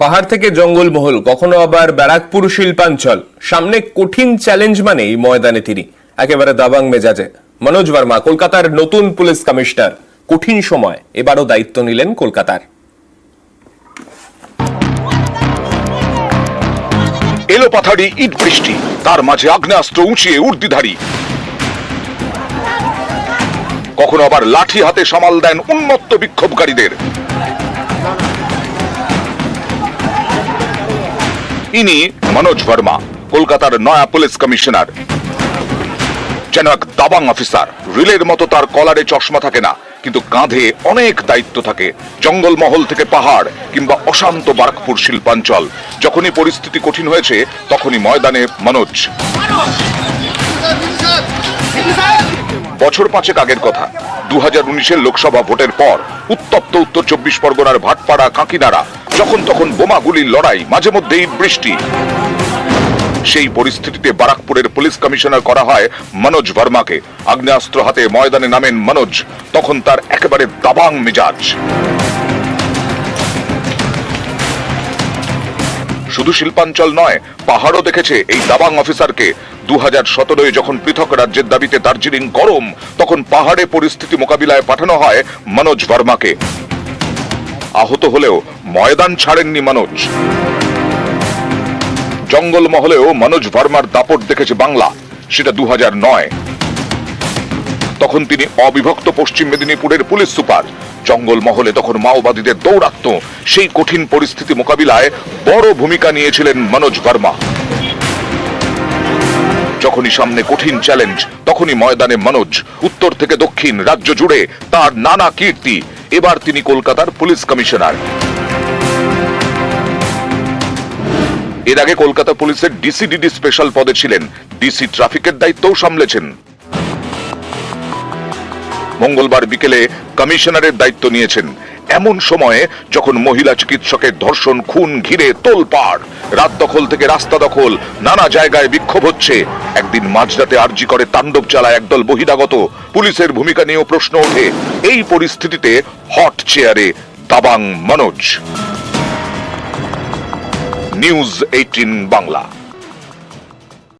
পাহাড় থেকে জঙ্গলমহল, কখনো আবার ব্যারাকপুর শিল্পাঞ্চল, সামনে কঠিন চ্যালেঞ্জ মানেই ময়দানে তিনি একেবারে দাবাং মেজাজে। মনোজ ভার্মা কলকাতার নতুন পুলিশ কমিশনার। কঠিন সময়, এবারও দায়িত্ব নিলেন কলকাতার। এলো পাথাড়ি ইট বৃষ্টি, তার মাঝে আগ্নেয়াস্ত্র উঁচিয়ে উর্দিধারী। কখনো আবার লাঠি হাতে সামাল দেন উন্মত্ত বিক্ষোভকারীদের। ইনি মনোজ ভার্মা, কলকাতার নয়া পুলিশ কমিশনার। যেন এক দাবাং অফিসার। রিলের মতো তার কলারে চশমা থাকে না, কিন্তু কাঁধে অনেক দায়িত্ব থাকে। জঙ্গলমহল থেকে পাহাড় কিংবা অশান্ত বারাকপুর শিল্পাঞ্চল, যখনই পরিস্থিতি কঠিন হয়েছে তখনই ময়দানে মনোজ। বছর 5 আগের কথা, 2019-এর লোকসভা ভোটের পর উত্তপ্ত উত্তর 24 পরগনার ভাটপাড়া কাঁকিনাড়া, যখন তখন বোমা গুলির লড়াই, মাঝে মধ্যে ইট বৃষ্টি। সেই পরিস্থিতিতে বারাকপুরের পুলিশ কমিশনার করা হয় মনোজ ভার্মাকে। আগ্নেয়াস্ত্র হাতে ময়দানে নামেন মনোজ। তখন তার একেবারে দাবাং মেজাজ। শুধু শিল্পাঞ্চল নয়, পাহাড়ও দেখেছে এই দাবাং অফিসারকে। 2017-এ যখন পৃথক রাজ্যের দাবিতে দার্জিলিং গরম, তখন পাহাড়ে পরিস্থিতি মোকাবিলায় পাঠানো হয় মনোজ ভার্মাকে। আহত হলেও ময়দান ছাড়েননি মনোজ। জঙ্গলমহলেও মনোজ ভার্মার দাপট দেখেছে বাংলা, সেটা 2009। তখন তিনি অবিভক্ত পশ্চিম মেদিনীপুরের পুলিশ সুপার। জঙ্গলমহলে তখন মাওবাদীদের দৌরাত্ম, সেই কঠিন পরিস্থিতি মোকাবিলায় বড় ভূমিকা নিয়েছিলেন মনোজ ভার্মা। যখনই সামনে কঠিন চ্যালেঞ্জ, তখনই ময়দানে মনোজ। উত্তর থেকে দক্ষিণ রাজ্য জুড়ে তার নানা কীর্তি। এবার তিনি কলকাতার পুলিশ কমিশনার। এর আগে কলকাতা পুলিশের ডিসিডিডি স্পেশাল পদে ছিলেন। ডিসি ট্রাফিকের দায়িত্বও সামলেছেন। মঙ্গলবার বিকেলে কমিশনারের দায়িত্ব নিয়েছেন, এমন সময়ে যখন মহিলা চিকিৎসকের ধর্ষণ খুন ঘিরে তোলপাড়। রাত দখল থেকে রাস্তা দখল, নানা জায়গায় বিক্ষোভ হচ্ছে। একদিন মাঝরাতে আরজি করে তাণ্ডব চালায় একদল বহিরাগত। পুলিশের ভূমিকা নিয়েও প্রশ্ন ওঠে। এই পরিস্থিতিতে হট চেয়ারে দাবাং মনোজ। নিউজ 18 বাংলা।